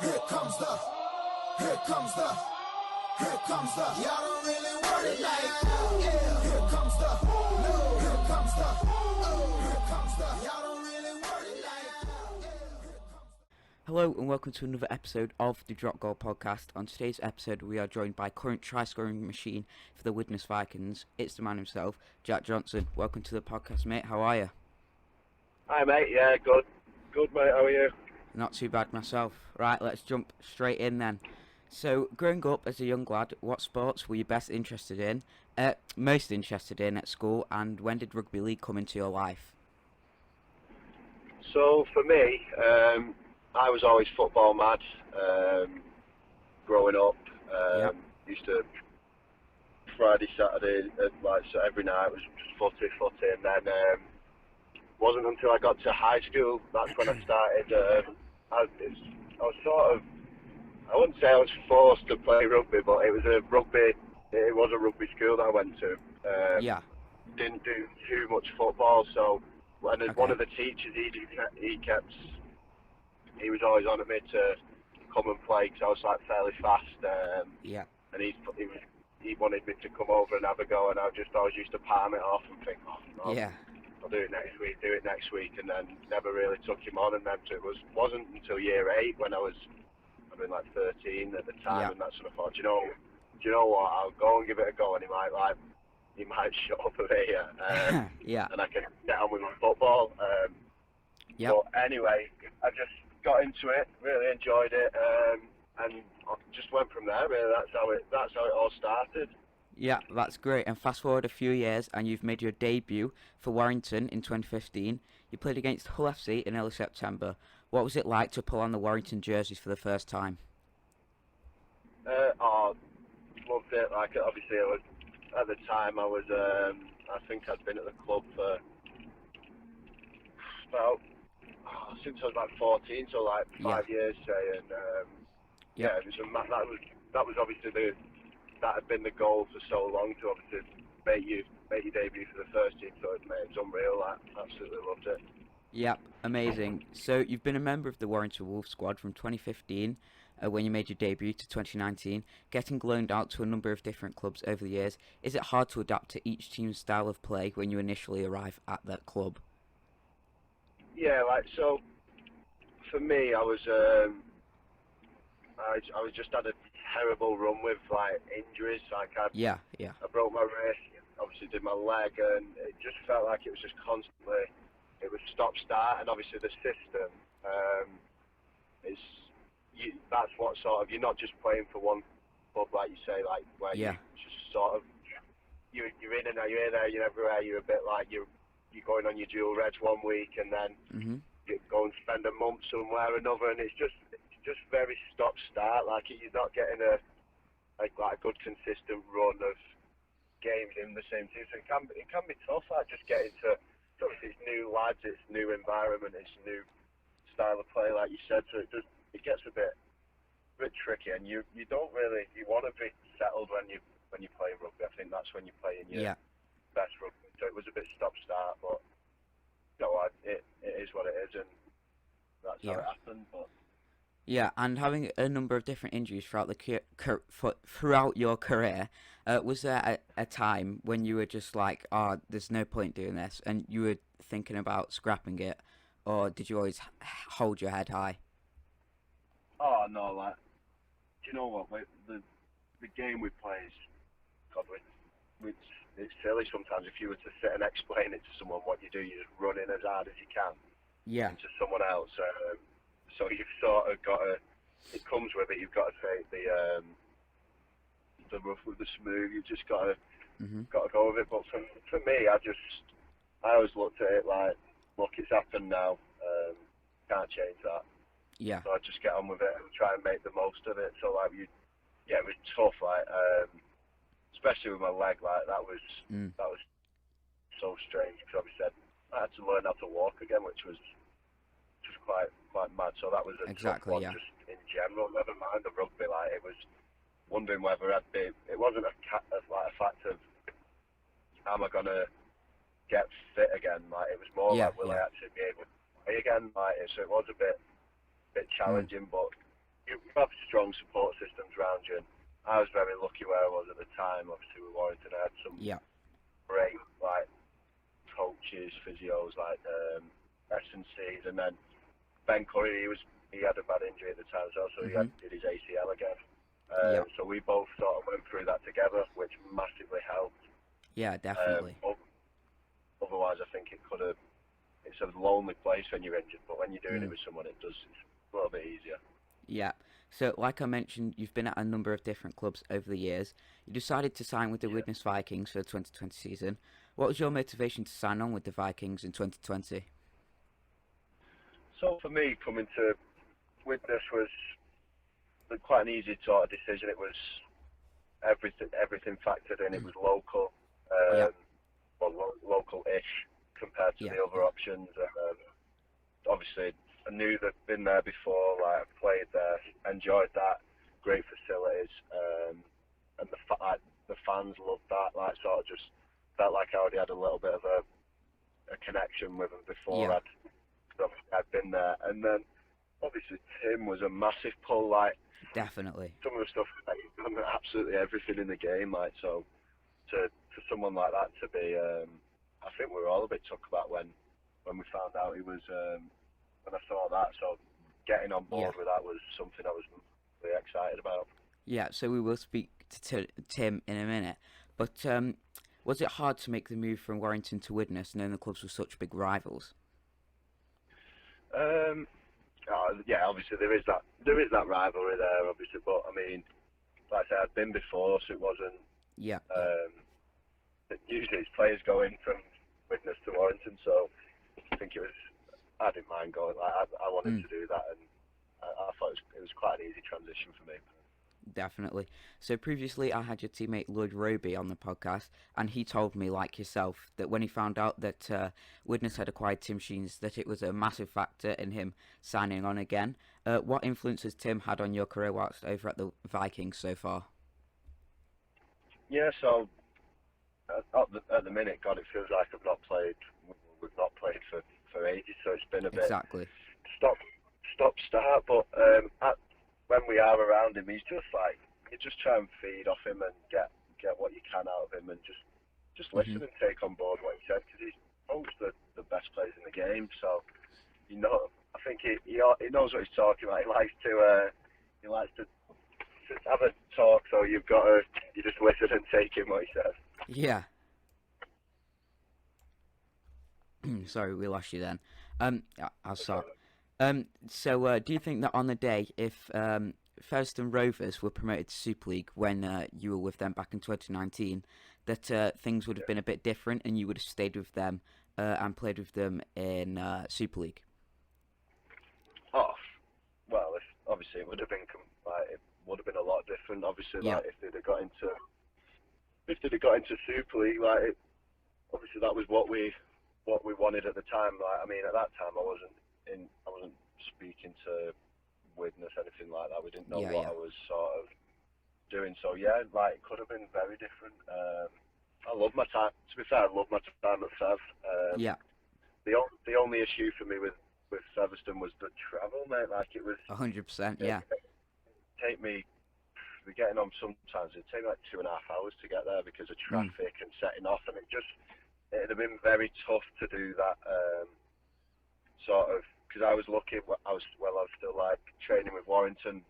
Here comes the, here comes the, here comes the. Y'all don't really want it like that. Yeah. Here comes the, no. Here comes the, oh. Here comes the. Y'all don't really want it like that. Yeah. Hello and welcome to another episode of the Drop Goal Podcast. On today's episode we are joined by current try-scoring machine for the Widnes Vikings. It's the man himself, Jack Johnson. Welcome to the podcast, mate. How are you? Hi mate, yeah, good. Good mate, how are you? Not too bad myself. Right, let's jump straight in then. So, growing up as a young lad, what sports were you most interested in at school, and when did rugby league come into your life? So for me, I was always football mad. Growing up, Yep. used to Friday, Saturday, so every night was just footy, and then wasn't until I got to high school that's when I started. I was sort of, I wouldn't say I was forced to play rugby, but it was a rugby school that I went to. Yeah. Didn't do too much football, so when Okay. one of the teachers, he was always on at me to come and play because I was like fairly fast, Yeah. and he wanted me to come over and have a go, and I just always used to palm it off and think, oh, no, Yeah. I'll do it next week, and then never really took him on, and then it wasn't until year 8 when I mean like 13 at the time, Yeah. and that's when I thought, do you know what, I'll go and give it a go, and he might shut up a bit here, Yeah. and I can get on with my football. Yep. But anyway, I just got into it, really enjoyed it, and I just went from there. Really, that's how it all started. Yeah, that's great. And fast forward a few years, and you've made your debut for Warrington in 2015. You played against Hull FC in early September. What was it like to pull on the Warrington jerseys for the first time? I loved it. Like, obviously, at the time I was, I think I'd been at the club for about since I was like 14, so like 5 years, say, and Yep. it was that was obviously that had been the goal for so long, to obviously make your debut for the first team. So it's unreal. I absolutely loved it. Yep, amazing. So you've been a member of the Warrington Wolves squad from 2015, when you made your debut, to 2019, getting loaned out to a number of different clubs over the years. Is it hard to adapt to each team's style of play when you initially arrive at that club? Yeah, like, so for me, I was just had a terrible run with like injuries. Like I Yeah. broke my wrist, obviously did my leg, and it just felt like it was just constantly, it was stop start, and obviously the system that's what sort of, you're not just playing for one club, like you say, like where Yeah. you just sort of you're in and out, you're there, you're everywhere. You're a bit like you're going on your dual reg one week, and then Mhm. you go and spend a month somewhere or another, and it's just very stop start. Like, you're not getting a good consistent run of games in the same team. So it can be tough. Like, just getting to obviously it's new lads, it's new environment, it's new style of play, like you said. So it gets a bit tricky, and you don't really, you want to be settled when you play rugby. I think that's when you're playing your Yeah. best rugby. So it was a bit stop start, but it is what it is, and that's how Yeah. it happened. But Yeah, and having a number of different injuries throughout throughout your career, was there a time when you were just like, "Oh, there's no point doing this," and you were thinking about scrapping it, or did you always hold your head high? oh no, like, do you know what? Like, the game we play is, God, it's silly sometimes. If you were to sit and explain it to someone, what you do, you just run in as hard as you can Yeah, into someone else. So you've sort of got to, it comes with it. You've got to take the rough with the smooth. You've just got to Mhm. go with it. But for me, I always looked at it like, look, it's happened now. Can't change that. Yeah, So I just get on with it and try and make the most of it. So like, it was tough. Like, especially with my leg. Like, that was so strange, because obviously I had to learn how to walk again, which was just quite mad. So that was a tough exactly. one, Yeah, just in general. Never mind the rugby. Like, it was wondering whether I'd be. It wasn't a fact of, am I gonna get fit again? Like, it was more Yeah, like, will yeah. I actually be able to play again? Like, so it was a bit challenging, but you have strong support systems around you. And I was very lucky where I was at the time. Obviously, with Warrington, I had some Yeah. great like coaches, physios like S&Cs, and then Ben Curry. He had a bad injury at the time, so he did his ACL again. Yeah. So we both sort of went through that together, which massively helped. Yeah, definitely. Otherwise, I think it could have. It's a lonely place when you're injured, but when you're doing it with someone, it's a little bit easier. Yeah. So, like I mentioned, you've been at a number of different clubs over the years. You decided to sign with the Widnes Vikings for the 2020 season. What was your motivation to sign on with the Vikings in 2020? So for me, coming to Widnes was quite an easy sort of decision. It was everything factored in. It was local, local-ish compared to the other options. Obviously, I knew they'd been there before. Like, I played there, enjoyed that. Great facilities, and the fans loved that. Like, sort of just felt like I already had a little bit of a connection with them before I'd been there. And then obviously Tim was a massive pull. Like, Definitely. some of the stuff, like, he's done absolutely everything in the game. Like, so for someone like that to be, I think we were all a bit took about when we found out he was. When I saw that, so getting on board with that was something I was really excited about. Yeah, so we will speak to Tim in a minute. But was it hard to make the move from Warrington to Widnes, knowing the clubs were such big rivals? Yeah, obviously there is that rivalry there, obviously. But I mean, like I said, I'd been before, so it wasn't. Yeah. Usually it's players going from Widnes to Warrington, so I think I didn't mind going. Like, I wanted to do that, and I thought it was quite an easy transition for me. Definitely. So previously I had your teammate Lloyd Roby on the podcast, and he told me, like yourself, that when he found out that Widnes had acquired Tim Sheens, that it was a massive factor in him signing on again. What influence has Tim had on your career whilst over at the Vikings so far? Yeah, so at the minute, God, it feels like we've not played for ages, so it's been a bit stop start. But when we are around him, he's just like, you just try and feed off him and get what you can out of him, and just listen and take on board what he said, because he's always the best players in the game. So I think he knows what he's talking about. He likes to have a talk, so you just listen and take him what he says. Yeah. Sorry, we lost you then. I'll start. So do you think that on the day, if Featherstone Rovers were promoted to Super League when you were with them back in 2019, that things would have been a bit different and you would have stayed with them and played with them in Super League? Oh, well, obviously it would have been a lot different. Obviously, like, if they'd have got into Super League, like, obviously that was what we wanted at the time. Like, I mean, at that time I wasn't speaking to Widnes, anything like that. We didn't know what I was sort of doing. So yeah, like, it could have been very different. I love my time. To be fair, I love my time at Fev. The only issue for me with Featherstone was the travel, mate. Like, it was 100%. Yeah. We're getting on sometimes. It'd take me like 2.5 hours to get there because of traffic and setting off, and it'd have been very tough to do that. Sort of, because I was lucky. I was still like training with Warrington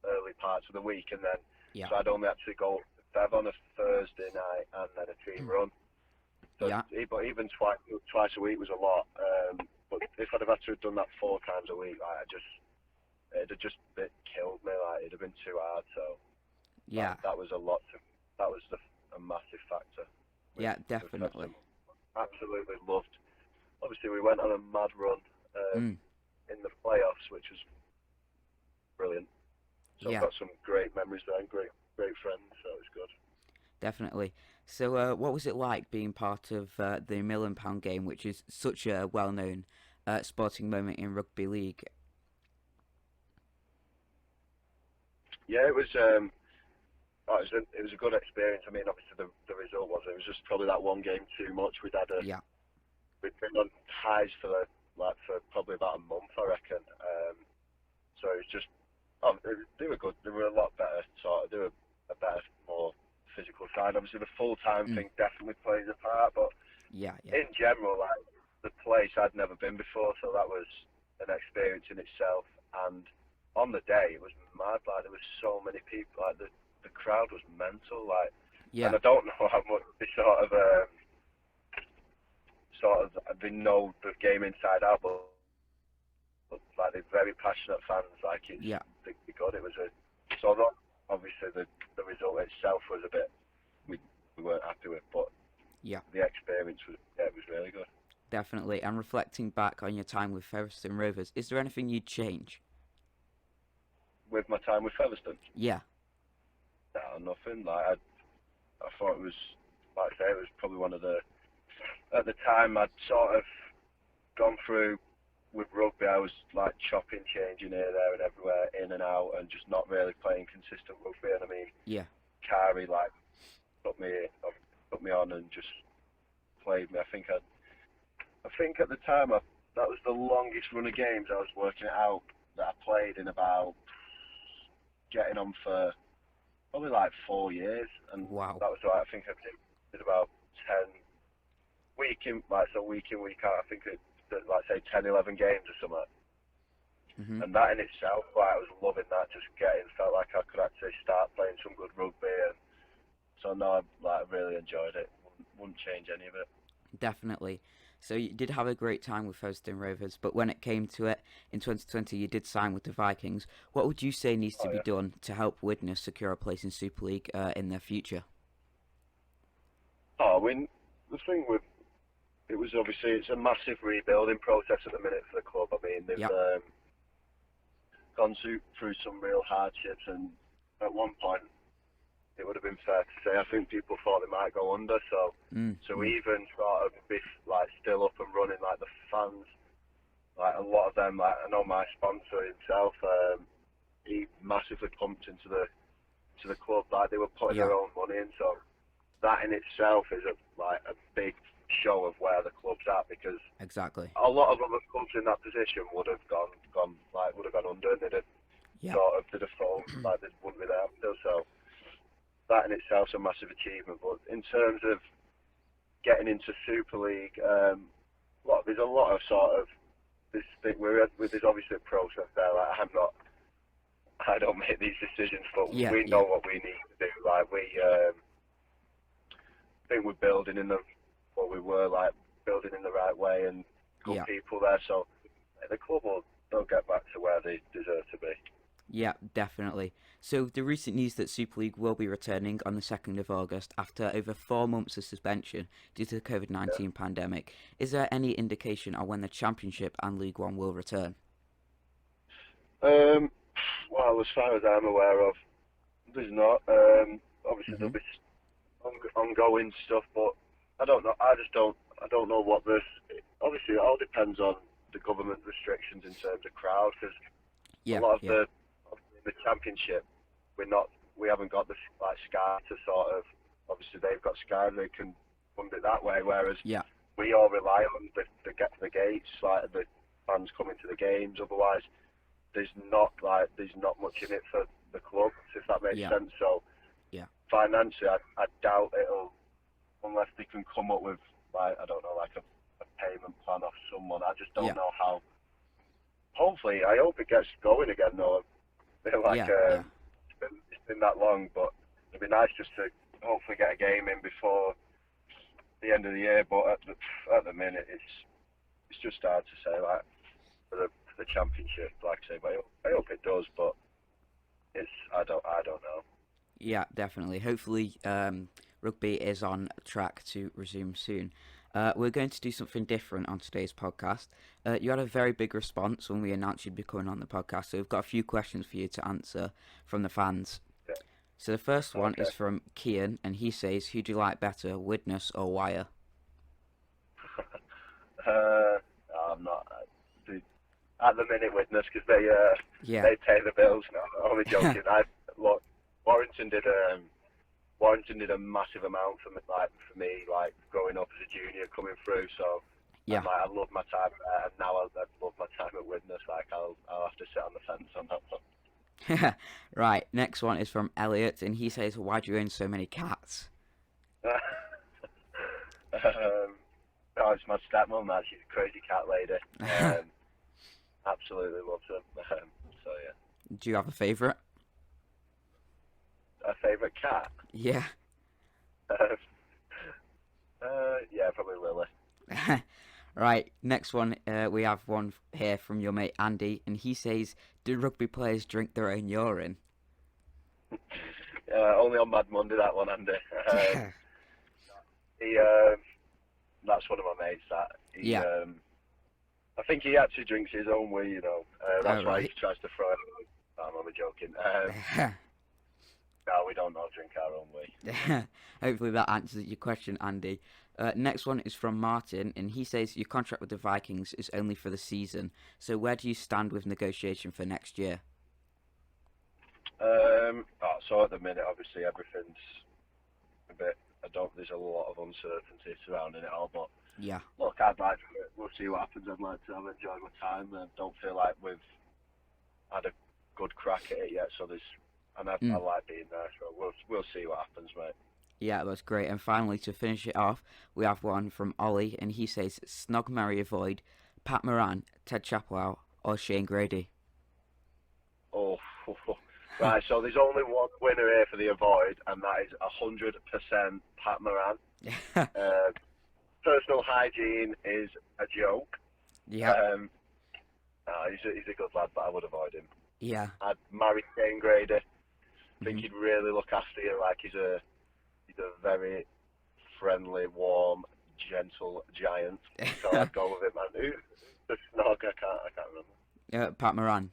early parts of the week, and then so I'd only actually go to Fev on a Thursday night and then a team run. So but even twice a week was a lot. But if I'd have had to have done that 4 times a week, like, it'd have just killed me. Like, it'd have been too hard. So that was a lot. That was a massive factor. Definitely. Absolutely loved. Obviously, we went on a mad run in the playoffs, which was brilliant. So I've got some great memories there and great friends, so it was good. Definitely. So what was it like being part of the £1 million game, which is such a well-known sporting moment in rugby league? Yeah, it was a good experience. I mean, obviously the result was just probably that one game too much. We'd been on highs for probably about a month, I reckon. So it was just Oh, they were good. They were a lot better, they were a better, more physical side. Obviously, the full-time thing definitely plays a part, but Yeah, yeah, in general, like, the place I'd never been before, so that was an experience in itself. And on the day, it was mad. Like, there was so many people. Like, the crowd was mental. Like, yeah, and I don't know how much they they know the game inside out, but like they're very passionate fans. Like, it's yeah. they got it was a so that obviously the result itself was a bit we weren't happy with, but Yeah. the experience was it was really good. Definitely. And reflecting back on your time with Featherstone Rovers, is there anything you'd change? With my time with Featherstone, Yeah, no, nothing. Like I thought it was, like I say, it was probably one of the at the time I'd sort of gone through with rugby. I was like chopping, changing here, there, and everywhere, in and out, and just not really playing consistent rugby. And I mean, yeah, Kari like put me on and just played me. I think at the time that was the longest run of games I was working it out that I played in about getting on for probably like 4 years, and Wow. that was right. I think I did about 10 week in week out. I think it did, like say 10, 11 games or something. Hmm. And that in itself, like, I was loving that. Just felt like I could actually start playing some good rugby, and so no, I really enjoyed it. Wouldn't change any of it. Definitely. So you did have a great time with Featherstone Rovers, but when it came to it in 2020, you did sign with the Vikings. What would you say needs to be done to help Widnes secure a place in Super League in the future? Oh, I mean, the thing with it was obviously it's a massive rebuilding process at the minute for the club. I mean, they've Yep. Gone through some real hardships, and at one point it would have been fair to say I think people thought they might go under. So even sort of be like still up and running, like the fans, like a lot of them, like I know my sponsor himself, he massively pumped into the club. Like they were putting their own money in, so that in itself is a big show of where the club's at, because Exactly. a lot of other clubs in that position would have gone under, and they'd have fallen, like they wouldn't be there still. So that in itself is a massive achievement. But in terms of getting into Super League, there's a lot of sort of this thing. There's obviously a process there. Like I don't make these decisions, but we know what we need to do. Like think we're building in building in the right way, and good people there. So the club they'll get back to where they deserve to be. Yeah, definitely. So the recent news that Super League will be returning on the 2nd of August after over 4 months of suspension due to the COVID-19 pandemic. Is there any indication on when the Championship and League One will return? Well, as far as I'm aware of, there's not. Obviously there'll be ongoing stuff, but I don't know. I don't know what this. Obviously, it all depends on the government restrictions in terms of crowd, because a lot of the Championship, we haven't got the Sky to sort of. Obviously, they've got Sky, they can fund it that way. Whereas we all rely on the gates, like the fans coming to the games. Otherwise, there's not much in it for the club, if that makes sense. So financially, I doubt it'll, unless they can come up with a payment plan off someone. I just don't know how. Hopefully, I hope it gets going again though. It's been that long, but it'd be nice just to hopefully get a game in before the end of the year. But at the minute, it's just hard to say, like, for the Championship, like I say. But I hope it does, but I don't know. Yeah, definitely. Hopefully, rugby is on track to resume soon. We're going to do something different on today's podcast. You had a very big response when we announced you'd be coming on the podcast, so we've got a few questions for you to answer from the fans. Okay. So the first one is from Kian, and he says, who do you like better, Widnes or Wire? I'm not. At the minute, Widnes, because they pay the bills now. I'm only joking. Warrington did a massive amount for me, like growing up as a junior, coming through. So I love my time there, and now I love my time at Widnes. Like I'll have to sit on the fence on that one. Right, next one is from Elliot, and he says, "Why do you own so many cats?" Oh, it's my stepmom, man. She's a crazy cat lady. Absolutely loves them. So yeah. Do you have a favourite? A favourite cat? Yeah. Yeah, probably Lily. Right, next one, we have one here from your mate Andy, and he says, "Do rugby players drink their own urine?" Only on Mad Monday, that one, Andy. He, that's one of my mates. That he, Yeah. I think he actually drinks his own wee. That's why he right. tries to throw it. I'm only joking. No, we don't all drink our own wee. Hopefully that answers your question, Andy. Next one is from Martin, and he says, "Your contract with the Vikings is only for the season, so where do you stand with negotiation for next year?" So at the minute, obviously everything's a bit. There's a lot of uncertainty surrounding it all, but Yeah. look, we'll see what happens. I'd like to have enjoyed my time, and don't feel like we've had a good crack at it yet. So I like being there. So we'll see what happens, mate. Yeah, that's great. And finally, to finish it off, we have one from Ollie, and he says, "Snog, marry, avoid, Pat Moran, Ted Chaplow, or Shane Grady?" Oh, right. So there's only one winner here for the avoid, and that is 100% Pat Moran. Personal hygiene is a joke. Yeah. He's a good lad, but I would avoid him. Yeah. I'd marry Shane Grady. I think Mhm. he'd really look after you. Like he's a very friendly, warm, gentle giant. So I'd go with him, man. Who's the snog? I can't remember. Pat Moran.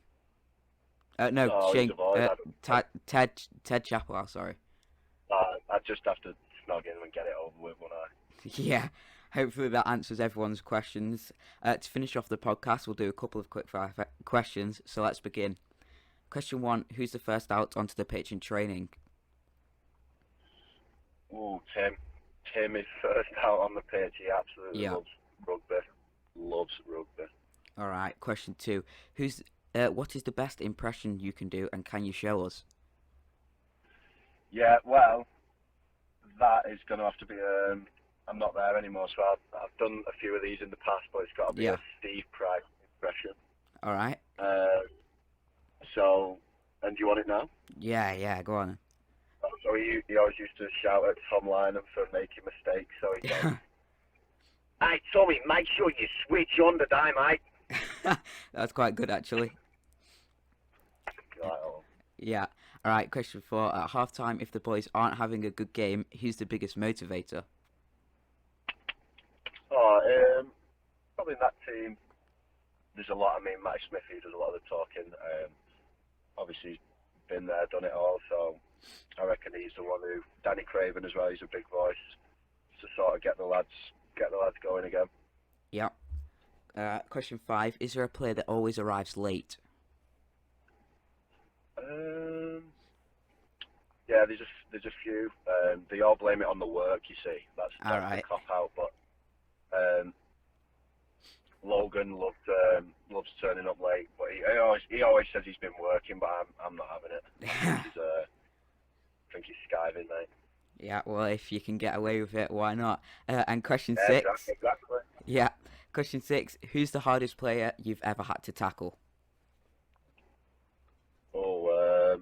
No, Oh, Shane. he's avoid. Ted Chaplow, sorry. I'd just have to snog him and get it over with, wouldn't I? Yeah. Hopefully that answers everyone's questions. To finish off the podcast, we'll do a couple of quick fire questions. So let's begin. Question 1: Who's the first out onto the pitch in training? Oh, Tim. Tim is first out on the pitch. He absolutely loves rugby. Loves rugby. All right. Question 2: What is the best impression you can do, and can you show us? Yeah, well, that is going to have to be. I'm not there anymore, so I've done a few of these in the past, but it's got to be a Steve Price impression. All right. And do you want it now? Yeah. Go on. So he always used to shout at Tom Lynham for making mistakes. So he goes, "Hey Tommy, make sure you switch on today, mate." That's quite good, actually. Right, oh. Yeah. All right. Question 4: At halftime, if the boys aren't having a good game, who's the biggest motivator? Probably in that team, there's a lot. I mean, Matty Smith, who does a lot of the talking. Obviously, been there, done it all. So I reckon he's the one who. Danny Craven as well. He's a big voice to sort of get the lads going again. Yeah. Question 5: Is there a player that always arrives late? Yeah, there's a few. They all blame it on the work. You see, that's right. the cop out. But Logan loves turning up late, but he always says he's been working, but I'm not having it. I think he's skiving, mate. Yeah, well, if you can get away with it, why not? And question 6. Exactly. Yeah, question 6. Who's the hardest player you've ever had to tackle? Oh,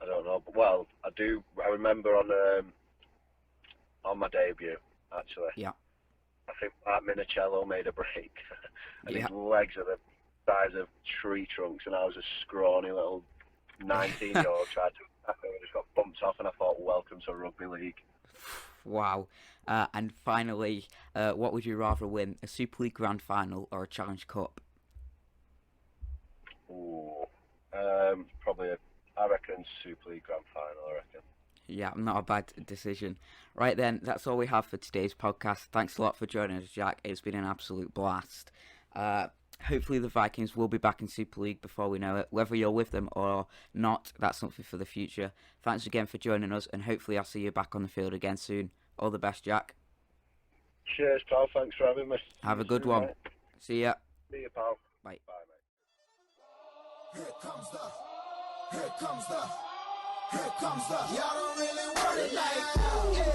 I don't know. But, well, I do. I remember on my debut, actually. Yeah. I think Mark Minicello made a break, and Yeah. his legs are the size of tree trunks, and I was a scrawny little 19-year-old trying to tackle, and just got bumped off, and I thought, welcome to rugby league. Wow. And finally, what would you rather win, a Super League Grand Final or a Challenge Cup? Ooh, probably I reckon Super League Grand Final. I reckon. Yeah, not a bad decision. Right then, that's all we have for today's podcast. Thanks a lot for joining us, Jack. It's been an absolute blast. Hopefully the Vikings will be back in Super League before we know it. Whether you're with them or not, that's something for the future. Thanks again for joining us, and hopefully I'll see you back on the field again soon. All the best, Jack. Cheers, pal. Thanks for having me. Have a good one. Mate. See ya. See you, pal. Bye. Bye, mate. Here comes the, here comes the, here comes the. Y'all don't really want it like that. Yeah.